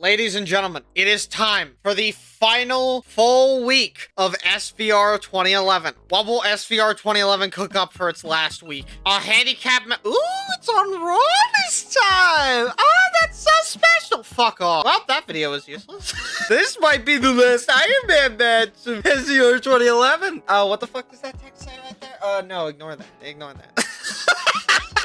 Ladies and gentlemen, it is time for the final full week of SVR 2011. What will SVR 2011 cook up for its last week? A handicap Ooh, it's on Raw this time! Oh, that's so special! Fuck off. Well, that video was useless. This might be the last Iron Man match of SVR 2011. Oh, what the fuck does that text say right there? No, ignore that. Ignore that.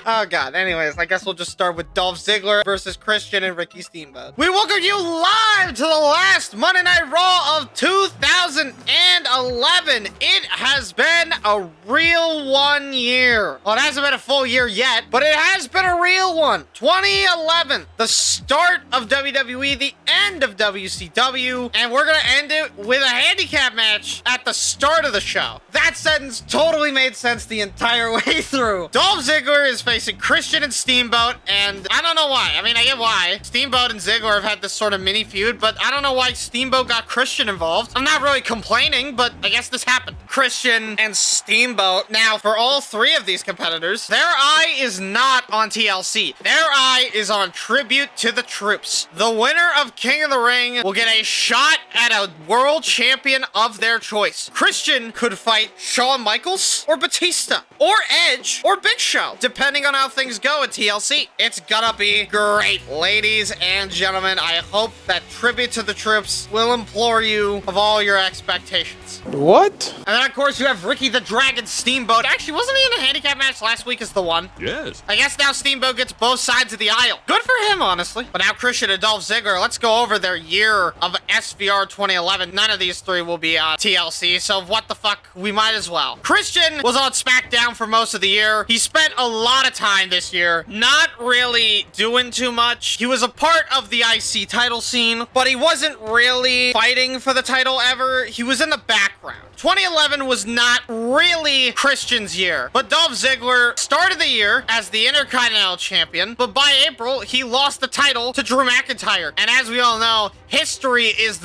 Oh god, anyways, I guess we'll just start with Dolph Ziggler versus Christian and Ricky Steamboat. We welcome you live to the last Monday Night Raw of 2011. It has been a real 1 year. Well, it hasn't been a full year yet, but it has been a real one. 2011, the start of WWE, the end of WCW, and we're gonna end it with a handicap match at the start of the show. That sentence totally made sense the entire way through. Dolph Ziggler is facing Christian and Steamboat, and I don't know why. I mean, I get why. Steamboat and Ziggler have had this sort of mini feud, but I don't know why Steamboat got Christian involved. I'm not really complaining, but I guess this happened. Christian and Steamboat. Now, for all three of these competitors, their eye is not on TLC. Their eye is on Tribute to the Troops. The winner of King of the Ring will get a shot at a world champion of their choice. Christian could fight Shawn Michaels or Batista or Edge or Big Show, depending on how things go at TLC. It's gonna be great. Ladies and gentlemen, I hope that Tribute to the Troops will implore you of all your expectations. What? And then, of course, you have Ricky the Dragon Steamboat. Actually, wasn't he in a handicap match last week as the one? Yes. I guess now Steamboat gets both sides of the aisle. Good for him, honestly. But now Christian and Dolph Ziggler, let's go over their year of SVR 2011. None of these three will be on TLC, so what the fuck, we might as well. Christian was on SmackDown for most of the year. He spent a lot of time this year not really doing too much. He was a part of the IC title scene, but he wasn't really fighting for the title ever. He was in the background. 2011 was not really Christian's year, but Dolph Ziggler started the year as the Intercontinental Champion, but by April, he lost the title to Drew McIntyre. And as we all know, history is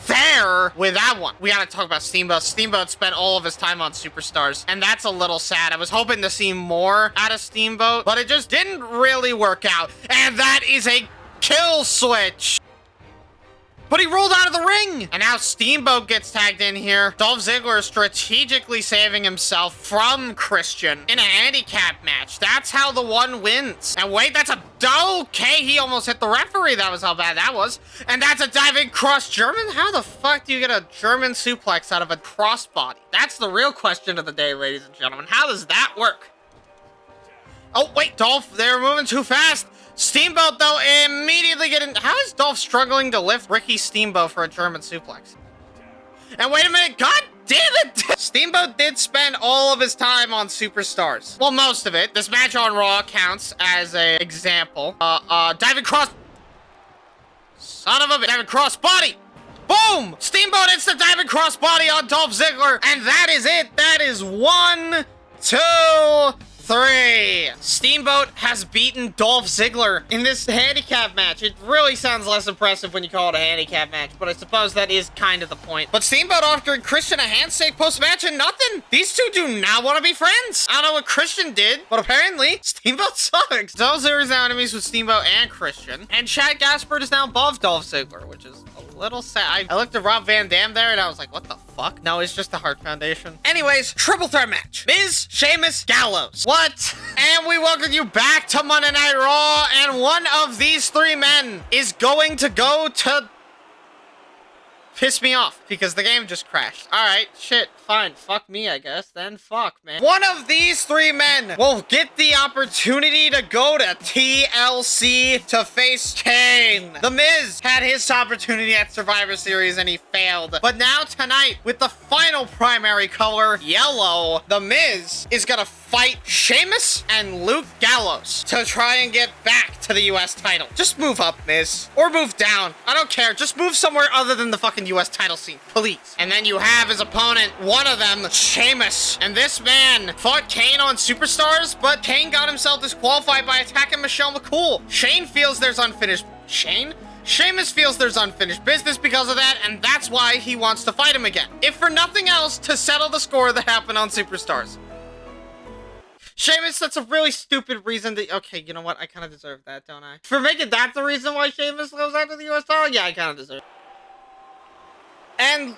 there with that one. We gotta talk about Steamboat. Steamboat spent all of his time on Superstars, and that's a little sad. I was hoping to see more out of Steamboat, but it just didn't really work out. And that is a kill switch. But he rolled out of the ring. And now Steamboat gets tagged in here. Dolph Ziggler is strategically saving himself from Christian in a handicap match. That's how the one wins. And wait, that's a... Okay, he almost hit the referee. That was how bad that was. And that's a diving cross German? How the fuck do you get a German suplex out of a crossbody? That's the real question of the day, ladies and gentlemen. How does that work? Oh, wait, Dolph, they were moving too fast. Steamboat, though, immediately getting... How is Dolph struggling to lift Ricky Steamboat for a German suplex? And wait a minute, god damn it! Steamboat did spend all of his time on Superstars. Well, most of it. This match on Raw counts as an example. Diving cross... Son of a... Diving cross body! Boom! Steamboat hits the diving cross body on Dolph Ziggler, and that is it. That is 1, 2... 3. Steamboat has beaten Dolph Ziggler in this handicap match. It really sounds less impressive when you call it a handicap match, but I suppose that is kind of the point. But Steamboat offering Christian a handshake post-match and nothing. These two do not want to be friends. I don't know what Christian did, but apparently Steamboat sucks. Dolph Ziggler is now enemies with Steamboat and Christian, and Chad Gaspard is now above Dolph Ziggler, which is a little sad. I looked at Rob Van Dam there and I was like, what the fuck? No, it's just the Hart Foundation. Anyways, triple threat match. Miz, Sheamus, Gallows. What? And we welcome you back to Monday Night Raw, and one of these three men is going to go to piss me off because the game just crashed. All right, shit, fine. Fuck me, I guess. Then fuck, man. One of these three men will get the opportunity to go to TLC to face Kane. The Miz had his opportunity at Survivor Series and he failed. But now tonight, with the final primary color, yellow, The Miz is gonna fight Sheamus and Luke Gallows to try and get back to the US title. Just move up, Miz. Or move down. I don't care. Just move somewhere other than the fucking US title scene, please. And then you have his opponent, one of them, Sheamus. And this man fought Kane on Superstars, but Kane got himself disqualified by attacking Michelle McCool. Sheamus feels there's unfinished business because of that, and that's why he wants to fight him again. If for nothing else, to settle the score that happened on Superstars. Sheamus, that's a really stupid reason to... Okay, you know what? I kind of deserve that, don't I? For making that the reason why Sheamus goes after the US title? Yeah, I kind of deserve it. And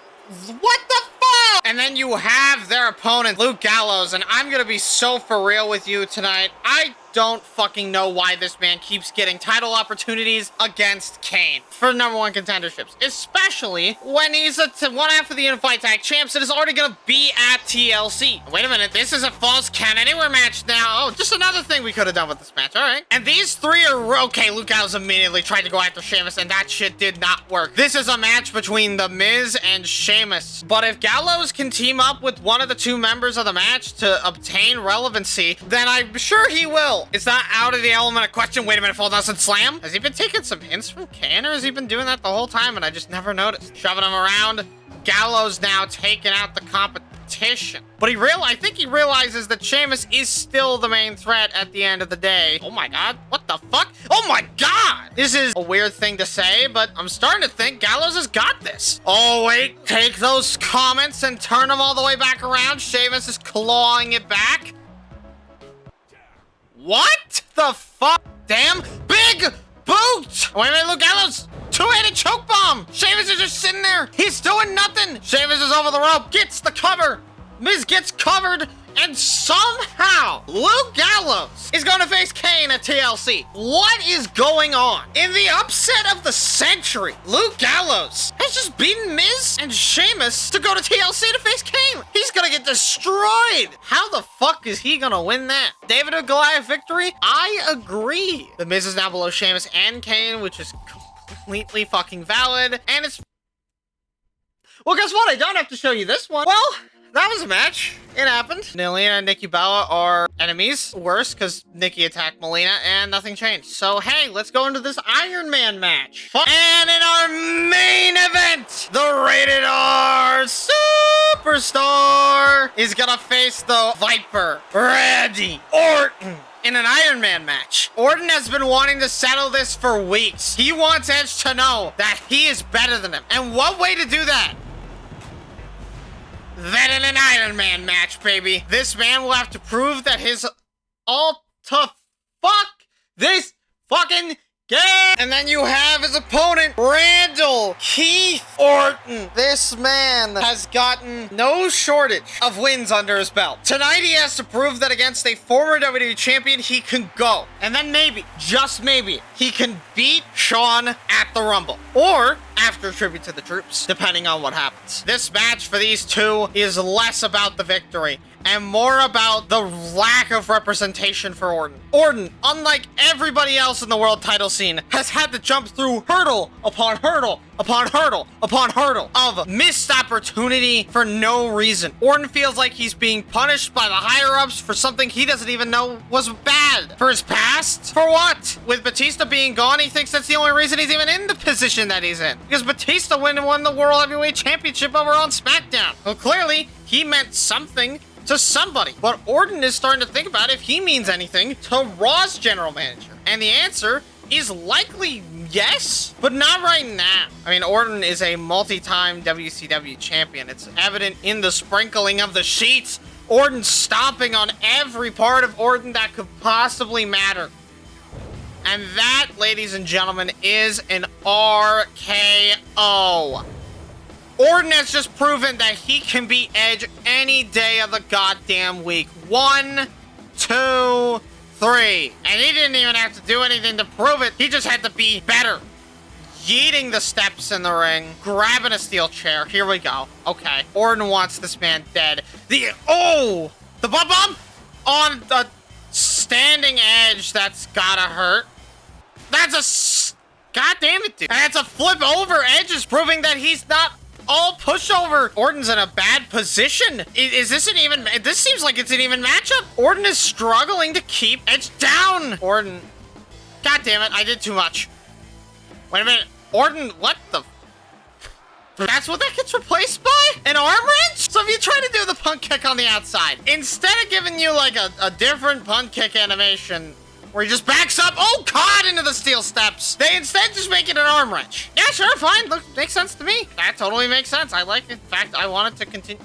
what the fuck? And then you have their opponent, Luke Gallows, and I'm gonna be so for real with you tonight. I don't fucking know why this man keeps getting title opportunities against Kane for #1 contenderships, especially when he's one half of the Unified Tag Champs and is already gonna be at TLC. Wait a minute, this is a false count anywhere match now. Oh, just another thing we could have done with this match. All right. And these three are okay. Luke Gallows immediately tried to go after Sheamus, and that shit did not work. This is a match between The Miz and Sheamus. But if Gallows can team up with one of the two members of the match to obtain relevancy, then I'm sure he will. It's not out of the element of question. Wait a minute, Full Nelson Slam? Has he been taking some hints from Kane, or has he been doing that the whole time and I just never noticed? Shoving him around. Gallows now taking out the competition. But I think he realizes that Sheamus is still the main threat at the end of the day. Oh my god, what the fuck? Oh my god! This is a weird thing to say, but I'm starting to think Gallows has got this. Oh wait, take those comments and turn them all the way back around. Sheamus is clawing it back. What the fuck? Damn, big boot! Wait a minute, Luke Gallows! Two-handed choke bomb! Sheamus is just sitting there. He's doing nothing. Sheamus is over the rope, gets the cover. Miz gets covered, and somehow Luke Gallows is going to face Kane at TLC. What is going on? In the upset of the century, Luke Gallows has just beaten Miz and Sheamus to go to TLC to face Kane. He's going to get destroyed. How the fuck is he going to win that? David and Goliath victory? I agree. The Miz is now below Sheamus and Kane, which is completely fucking valid. And it's... Well, guess what? I don't have to show you this one. Well... that was a match. It happened. Melina and Nikki Bella are enemies. Worse, because Nikki attacked Melina and nothing changed. So, hey, let's go into this Iron Man match. And in our main event, the Rated R Superstar is gonna face the Viper, Randy Orton, in an Iron Man match. Orton has been wanting to settle this for weeks. He wants Edge to know that he is better than him. And what way to do that? Then in an Iron Man match, baby. This man will have to prove that his all to fuck this fucking game. And then you have his opponent, Randall Keith Orton. This man has gotten no shortage of wins under his belt. Tonight he has to prove that against a former WWE champion, he can go. And then maybe, just maybe, he can beat Shawn at the Rumble. Or after Tribute to the Troops, depending on what happens. This match for these two is less about the victory and more about the lack of representation for Orton. Orton, unlike everybody else in the world title scene, has had to jump through hurdle upon hurdle upon hurdle upon hurdle of missed opportunity for no reason. Orton feels like he's being punished by the higher-ups for something he doesn't even know was bad. For his past? For what? With Batista being gone, he thinks that's the only reason he's even in the position that he's in. Because Batista won the World Heavyweight Championship over on SmackDown. Well, clearly, he meant something to somebody. But Orton is starting to think about if he means anything to Raw's general manager. And the answer is likely yes, but not right now. I mean, Orton is a multi-time WCW champion. It's evident in the sprinkling of the sheets. Orton stomping on every part of Orton that could possibly matter. And that, ladies and gentlemen, is an RKO. Orton has just proven that he can beat Edge any day of the goddamn week. 1, 2, 3. And he didn't even have to do anything to prove it. He just had to be better. Yeeting the steps in the ring. Grabbing a steel chair. Here we go. Okay. Orton wants this man dead. The butt bomb on the standing Edge. That's gotta hurt. That's a... God damn it, dude. And that's a flip over. Edge is proving that he's not all pushover. Orton's in a bad position. Is this an even... This seems like it's an even matchup. Orton is struggling to keep Edge down. Orton... God damn it, I did too much. Wait a minute. Orton, what the... That's what that gets replaced by? An arm wrench? So if you try to do the punt kick on the outside, instead of giving you like a different punt kick animation where he just backs up, oh god, into the steel steps, they instead just make it an arm wrench. Yeah, sure, fine. Look, makes sense to me. That totally makes sense. I like it. In fact, I want it to continue.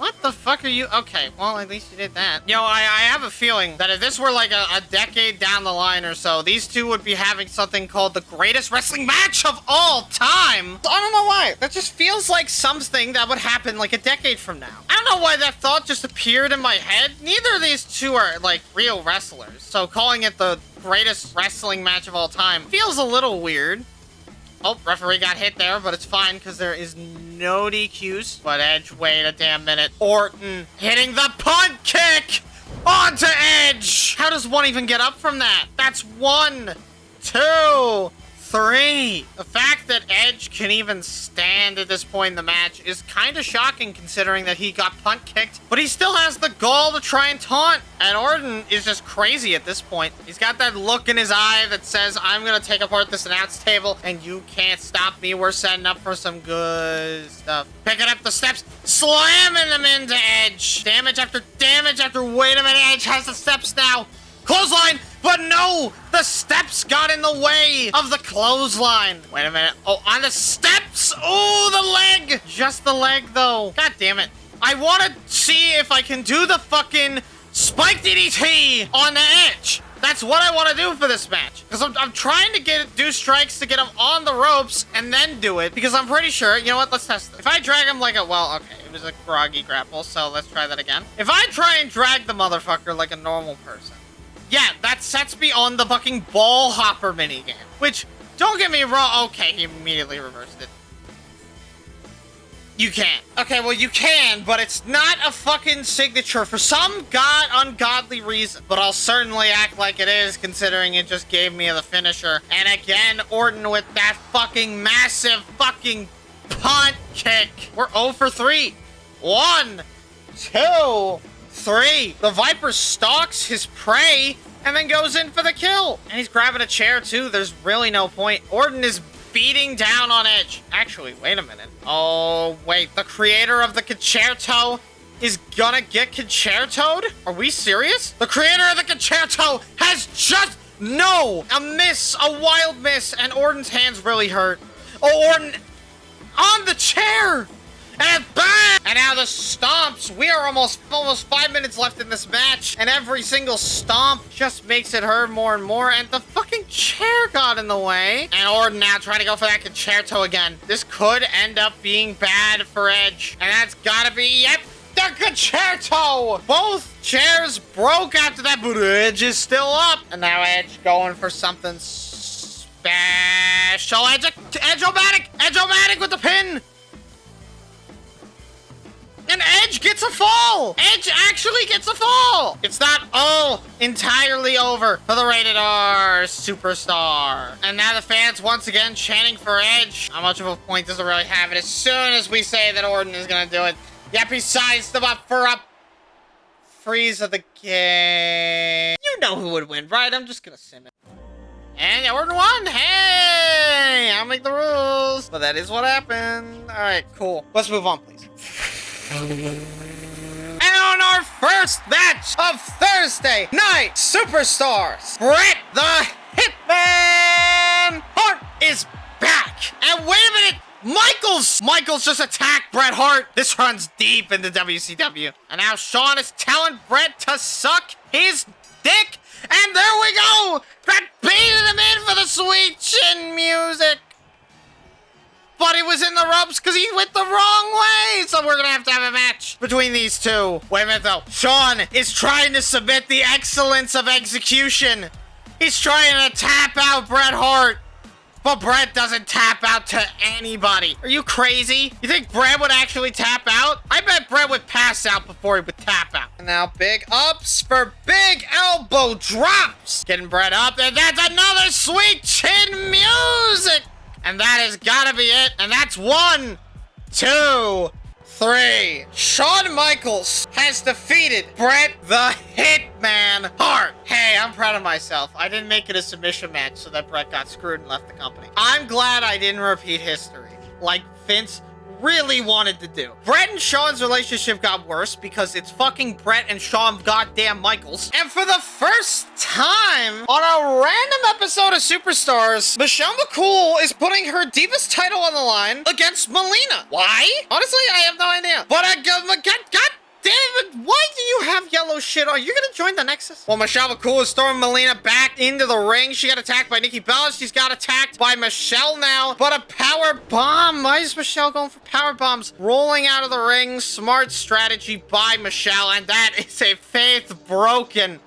What the fuck are you? Okay, well, at least you did that. Yo, I have a feeling that if this were like a decade down the line or so, these two would be having something called the greatest wrestling match of all time. I don't know why. That just feels like something that would happen like a decade from now. I don't know why that thought just appeared in my head. Neither of these two are like real wrestlers. So calling it the greatest wrestling match of all time feels a little weird. Oh, referee got hit there, but it's fine because there is no DQs. But Edge, wait a damn minute. Orton hitting the punt kick onto Edge. How does one even get up from that? That's 1, 2, 3. The fact that Edge can even stand at this point in the match is kind of shocking considering that he got punt kicked, but he still has the gall to try and taunt. And Orton is just crazy at this point. He's got that look in his eye that says, I'm going to take apart this announce table and you can't stop me. We're setting up for some good stuff. Picking up the steps, slamming them into Edge. Damage after damage after, wait a minute, Edge has the steps now. Clothesline, but no, the steps got in the way of the clothesline. Wait a minute. Oh, on the steps. Oh, the leg. Just the leg, though. God damn it. I want to see if I can do the fucking spike DDT on the Edge. That's what I want to do for this match. Because I'm trying to do strikes to get him on the ropes and then do it. Because I'm pretty sure, you know what, let's test it. If I drag him like a, well, okay, it was a groggy grapple, so let's try that again. If I try and drag the motherfucker like a normal person, yeah, that sets me on the fucking ball hopper minigame. Which, don't get me wrong. Okay, he immediately reversed it. You can. Okay, well, you can, but it's not a fucking signature for some ungodly reason. But I'll certainly act like it is, considering it just gave me the finisher. And again, Orton with that fucking massive fucking punt kick. We're 0 for 3. 1, 2, 3. The Viper stalks his prey and then goes in for the kill. And he's grabbing a chair too. There's really no point. Orton is beating down on Edge. Actually, wait a minute. Oh, wait. The creator of the concerto is gonna get concertoed? Are we serious? The creator of the concerto has just... No! A miss. A wild miss. And Orton's hands really hurt. Oh, Orton on the chair. And bang! And now the stomps. We are almost 5 minutes left in this match. And every single stomp just makes it hurt more and more. And the fucking chair got in the way. And Orton now trying to go for that concerto again. This could end up being bad for Edge. And that's gotta be, yep, the concerto! Both chairs broke after that, but Edge is still up. And now Edge going for something special. Edge-o-matic! Edge-o-matic with the pin! And Edge gets a fall! Edge actually gets a fall! It's not all entirely over for the Rated R Superstar. And now the fans once again chanting for Edge. How much of a point does it really have? And as soon as we say that Orton is gonna do it, yep, he signs them up for a freeze of the game. You know who would win, right? I'm just gonna sim it. And Orton won! Hey! I'll make the rules. But that is what happened. Alright, cool. Let's move on, please. And on our first match of Thursday Night Superstars, Bret the Hitman Hart is back. And wait a minute, Michaels just attacked Bret Hart. This runs deep into WCW. And now Shawn is telling Bret to suck his dick. And there we go. Bret baited him in for the sweet chin music. But he was in the ropes because he went the wrong way. So we're going to have a match between these two. Wait a minute, though. Shawn is trying to submit the excellence of execution. He's trying to tap out Bret Hart. But Bret doesn't tap out to anybody. Are you crazy? You think Bret would actually tap out? I bet Bret would pass out before he would tap out. And now big ups for big elbow drops. Getting Bret up. And that's another sweet chin music. And that has got to be it. And that's 1, 2, 3. Shawn Michaels has defeated Bret the Hitman Hart. Hey, I'm proud of myself. I didn't make it a submission match so that Bret got screwed and left the company. I'm glad I didn't repeat history like Vince really wanted to do. Brett and Shawn's relationship got worse because it's fucking Brett and Shawn goddamn Michaels. And for the first time on a random episode of Superstars, Michelle McCool is putting her Divas title on the line against Melina. Why? Honestly, I have no idea. But God damn it, why do you have yellow shit on? You're gonna join the Nexus? Well, Michelle McCool is throwing Melina back into the ring. She got attacked by Nikki Bella. She's got attacked by Michelle now. But a power bomb. Why is Michelle going for power bombs? Rolling out of the ring. Smart strategy by Michelle. And that is a faith broken.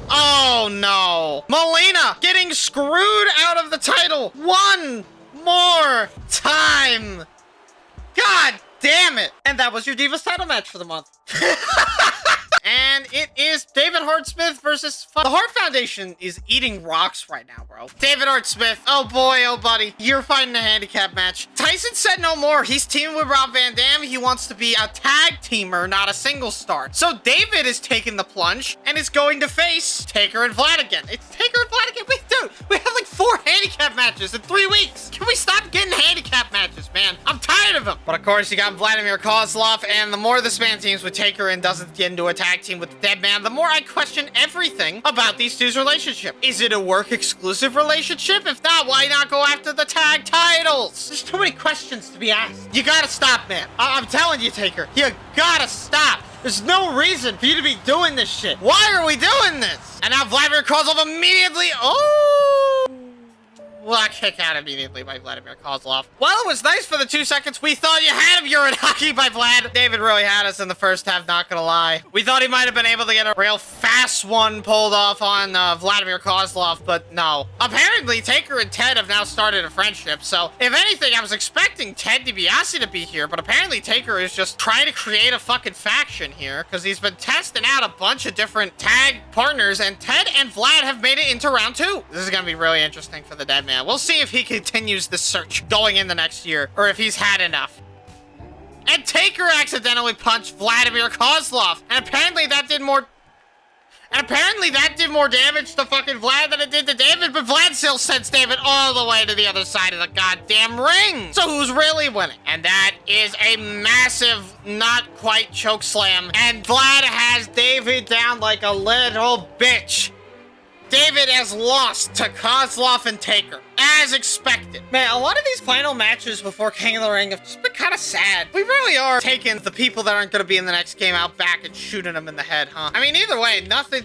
Oh, no. Melina getting screwed out of the title one more time. God damn it. And that was your Divas title match for the month. And it is David Hart Smith versus... The Hart Foundation is eating rocks right now, bro. David Hart Smith. Oh boy, oh buddy. You're fighting a handicap match. Tyson said no more. He's teaming with Rob Van Dam. He wants to be a tag teamer, not a single star. So David is taking the plunge and is going to face Taker and Vlad again. It's Taker and Vlad again. Dude, we have like 4 handicap matches in 3 weeks. Can we stop getting handicap matches, man? I'm tired of them. But of course, you got Vladimir Kozlov, and the more this man teams with Taker and doesn't get into a tag team with the dead man, the more I question everything about these two's relationship. Is it a work exclusive relationship? If not, why not go after the tag titles? There's too many questions to be asked. You gotta stop, man. I'm telling you, Taker, you gotta stop. There's no reason for you to be doing this shit. Why are we doing this? And now Vladimir Kozlov immediately, well, kick out immediately by Vladimir Kozlov. Well, it was nice for the 2 seconds we thought you had him. You're in hockey by Vlad. David really had us in the first half, not gonna lie. We thought he might have been able to get a real fast one pulled off on Vladimir Kozlov, but no. Apparently, Taker and Ted have now started a friendship, so if anything, I was expecting Ted DiBiase to be here, but apparently Taker is just trying to create a fucking faction here, because he's been testing out a bunch of different tag partners, and Ted and Vlad have made it into round 2. This is gonna be really interesting for the dead man. We'll see if he continues this search going in the next year, or if he's had enough. And Taker accidentally punched Vladimir Kozlov, and apparently that did more damage to fucking Vlad than it did to David, but Vlad still sends David all the way to the other side of the goddamn ring. So who's really winning? And that is a massive, not quite choke slam, and Vlad has David down like a little bitch. David has lost to Kozlov and Taker, as expected. Man, a lot of these final matches before King of the Ring have just been kind of sad. We really are taking the people that aren't going to be in the next game out back and shooting them in the head, huh? I mean, either way, nothing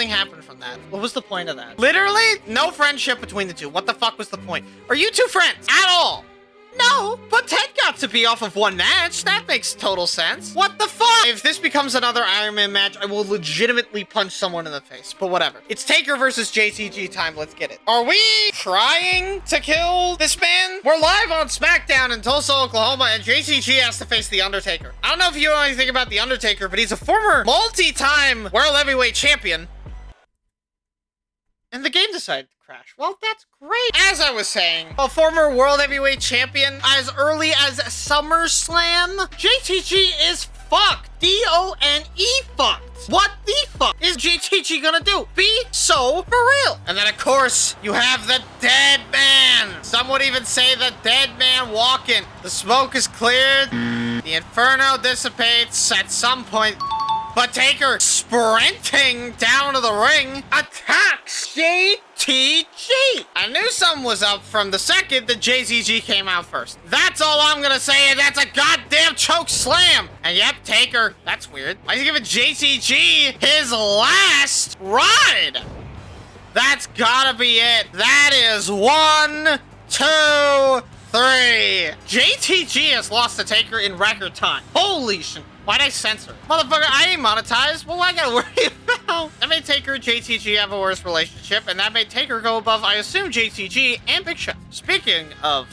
happened from that. What was the point of that? Literally, no friendship between the two. What the fuck was the point? Are you two friends at all? No, but Ted got to be off of one match. That makes total sense. What the fuck? If this becomes another Iron Man match, I will legitimately punch someone in the face, but whatever. It's Taker versus JTG time. Let's get it. Are we trying to kill this man? We're live on SmackDown in Tulsa, Oklahoma, and JTG has to face The Undertaker. I don't know if you know anything about The Undertaker, but he's a former multi-time World Heavyweight Champion. And the game decided to crash. Well, that's great. As I was saying, a former World Heavyweight Champion as early as SummerSlam, JTG is fucked. D-O-N-E fucked. What the fuck is JTG gonna do? Be so for real. And then, of course, you have the dead man. Some would even say the dead man walking. The smoke is cleared. The inferno dissipates at some point. But Taker, sprinting down to the ring, attacks JTG. I knew something was up from the second that JTG came out first. That's all I'm gonna say, and that's a goddamn choke slam. And yep, Taker, that's weird. Why is he giving JTG his last ride? That's gotta be it. That is 1, 2, 3. JTG has lost to Taker in record time. Holy shit. Why'd I censor? Motherfucker, I ain't monetized. Well, I gotta worry about. That made Taker and JTG have a worse relationship, and that made Taker go above, I assume, JTG and Big Show. Speaking of...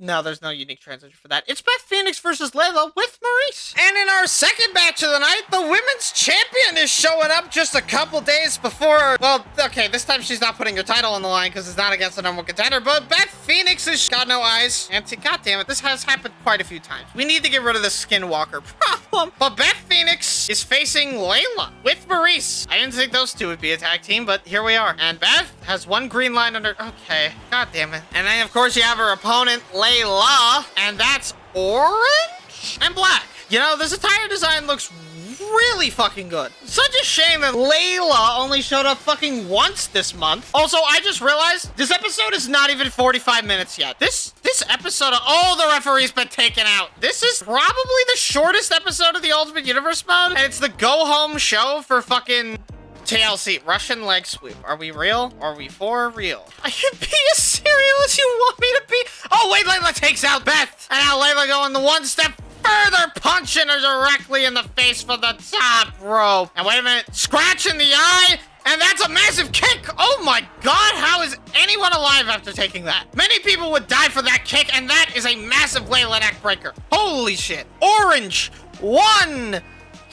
No, there's no unique transition for that. It's Beth Phoenix versus Layla with Maurice. And in our second match of the night, the women's champion is showing up just a couple days before... Well, okay, this time she's not putting her title on the line because it's not against the number one contender, but Beth Phoenix has got no eyes. And God damn it, this has happened quite a few times. We need to get rid of this skinwalker. Probably problem. But Beth Phoenix is facing Layla with Maurice. I didn't think those two would be a tag team, but here we are. And Beth has one green line under... Okay, god damn it. And then, of course, you have her opponent, Layla, and that's orange and black. You know, this attire design looks really fucking good. Such a shame that Layla only showed up fucking once this month. Also, I just realized this episode is not even 45 minutes yet. This episode of all the referees been taken out. This is probably the shortest episode of the Ultimate Universe mode, and it's the go-home show for fucking TLC. Russian leg sweep. Are we real? Are we for real? I can be as serial as you want me to be. Oh, wait, Layla takes out Beth. And now Layla going the one step further, punching her directly in the face from the top rope. And wait a minute, scratch in the eye, and that's a massive kick. Oh my god, how is anyone alive after taking that? Many people would die for that kick, and that is a massive Layla neck breaker. Holy shit. Orange, 1,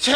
2...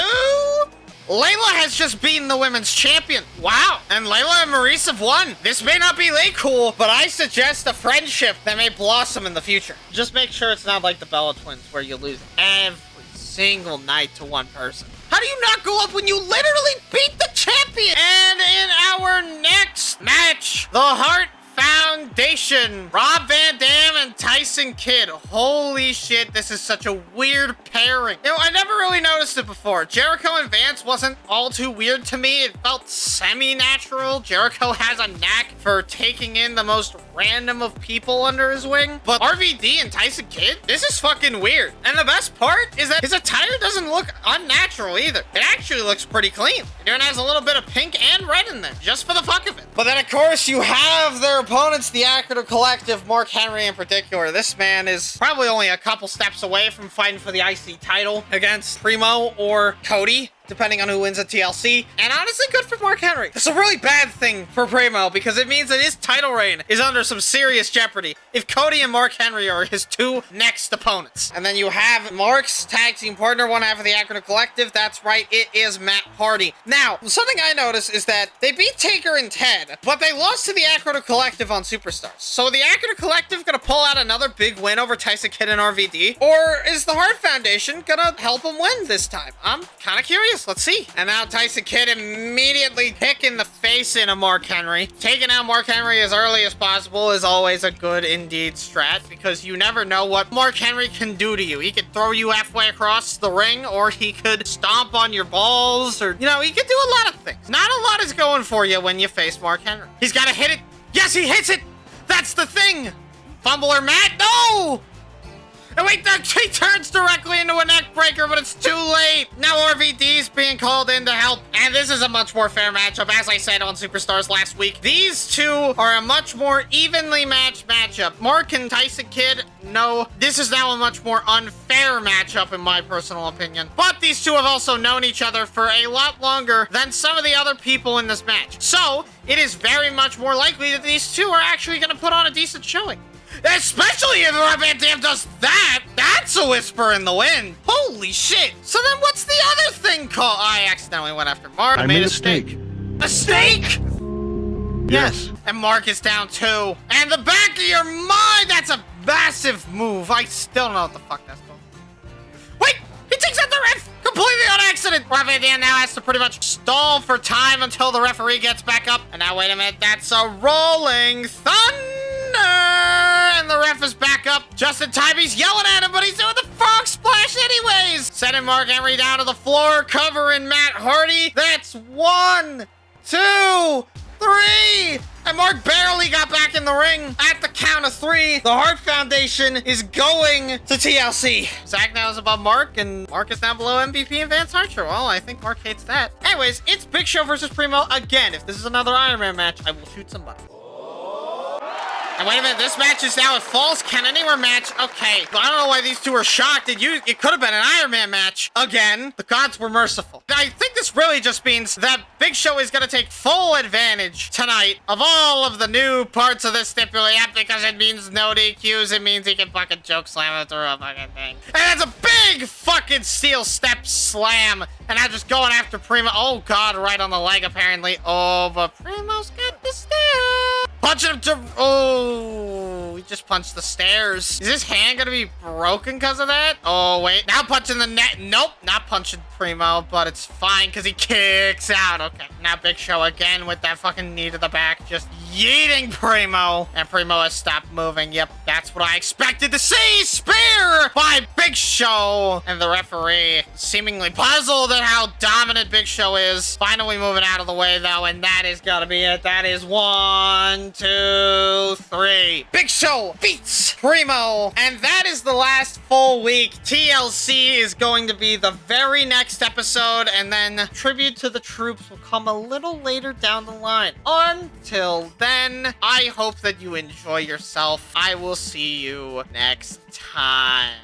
Layla has just beaten the women's champion. Wow. And Layla and Maurice have won. This may not be late cool, but I suggest a friendship that may blossom in the future. Just make sure it's not like the Bella twins where you lose every single night to one person. How do you not go up when you literally beat the champion? And in our next match, the Hart Foundation, Rob Van Dam and Tyson Kidd. Holy shit, this is such a weird pairing. You know, I never really noticed it before. Jericho and Vance wasn't all too weird to me. It felt semi-natural. Jericho has a knack for taking in the most random of people under his wing. But RVD and Tyson Kidd, this is fucking weird. And the best part is that his attire doesn't look unnatural either. It actually looks pretty clean. It even has a little bit of pink and red in there, just for the fuck of it. But then, of course, you have their opponents, the Actor Collective, Mark Henry in particular. This man is probably only a couple steps away from fighting for the IC title against Primo or Cody, depending on who wins at TLC. And honestly, good for Mark Henry. It's a really bad thing for Primo because it means that his title reign is under some serious jeopardy if Cody and Mark Henry are his two next opponents. And then you have Mark's tag team partner, one half of the Acronym Collective. That's right, it is Matt Hardy. Now, something I noticed is that they beat Taker and Ted, but they lost to the Acronym Collective on Superstars. So the Acronym Collective gonna pull out another big win over Tyson Kidd and RVD? Or is the Hart Foundation gonna help them win this time? I'm kind of curious. Let's see. And now Tyson Kidd immediately kicking the face into Mark Henry. Taking out Mark Henry as early as possible is always a good indeed strat because you never know what Mark Henry can do to you. He could throw you halfway across the ring, or he could stomp on your balls, or, you know, he could do a lot of things. Not a lot is going for you when you face Mark Henry. He's got to hit it. Yes, he hits it. That's the thing. Fumbler Matt. No! And wait, he turns directly into a neck breaker, but it's too late. Now RVD's being called in to help. And this is a much more fair matchup. As I said on Superstars last week, these two are a much more evenly matched matchup. Mark and Tyson Kidd, no. This is now a much more unfair matchup in my personal opinion. But these two have also known each other for a lot longer than some of the other people in this match. So it is very much more likely that these two are actually going to put on a decent showing. Especially if Rob Van Dam does that. That's a whisper in the wind. Holy shit. So then what's the other thing called? I accidentally went after Mark. I made a steak. A steak? Yes. And Mark is down 2. And the back of your mind, that's a massive move. I still don't know what the fuck that's called. Wait, he takes out the ref completely on accident. Rob Van Dam now has to pretty much stall for time until the referee gets back up. And now, wait a minute, that's a rolling thunder. And the ref is back up just in time. He's yelling at him, but he's doing the frog splash anyways. Sending Mark Henry down to the floor, covering Matt Hardy. That's 1, 2, 3. And Mark barely got back in the ring. At the count of 3, the Hart Foundation is going to TLC. Zach now is above Mark, and Mark is now below MVP and Vance Archer. Well, I think Mark hates that. Anyways, it's Big Show versus Primo. Again, if this is another Iron Man match, I will shoot somebody. And wait a minute, this match is now a Falls Count Anywhere match. Okay, I don't know why these two are shocked. It could have been an Iron Man match. Again, the gods were merciful. I think this really just means that Big Show is going to take full advantage tonight of all of the new parts of this stipulation because it means no DQs. It means he can fucking choke slam it through a fucking thing. And that's a big fucking steel step slam. And I'm just going after Primo. Oh, God, right on the leg, apparently. Oh, but Primo's got the step. Punching him to... Oh, he just just punch the stairs. Is his hand gonna be broken because of that? Oh, wait. Now punching the net. Nope, not punching Primo, but it's fine because he kicks out. Okay, now Big Show again with that fucking knee to the back, just yeeting Primo. And Primo has stopped moving. Yep, that's what I expected to see. Spear by Big Show. And the referee seemingly puzzled at how dominant Big Show is. Finally moving out of the way, though, and that is gotta be it. That is 1, 2, 3. Big Show beats Primo. And that is the last full week. TLC is going to be the very next episode, and then Tribute to the Troops will come a little later down the line. Until then, I hope that you enjoy yourself. I will see you next time.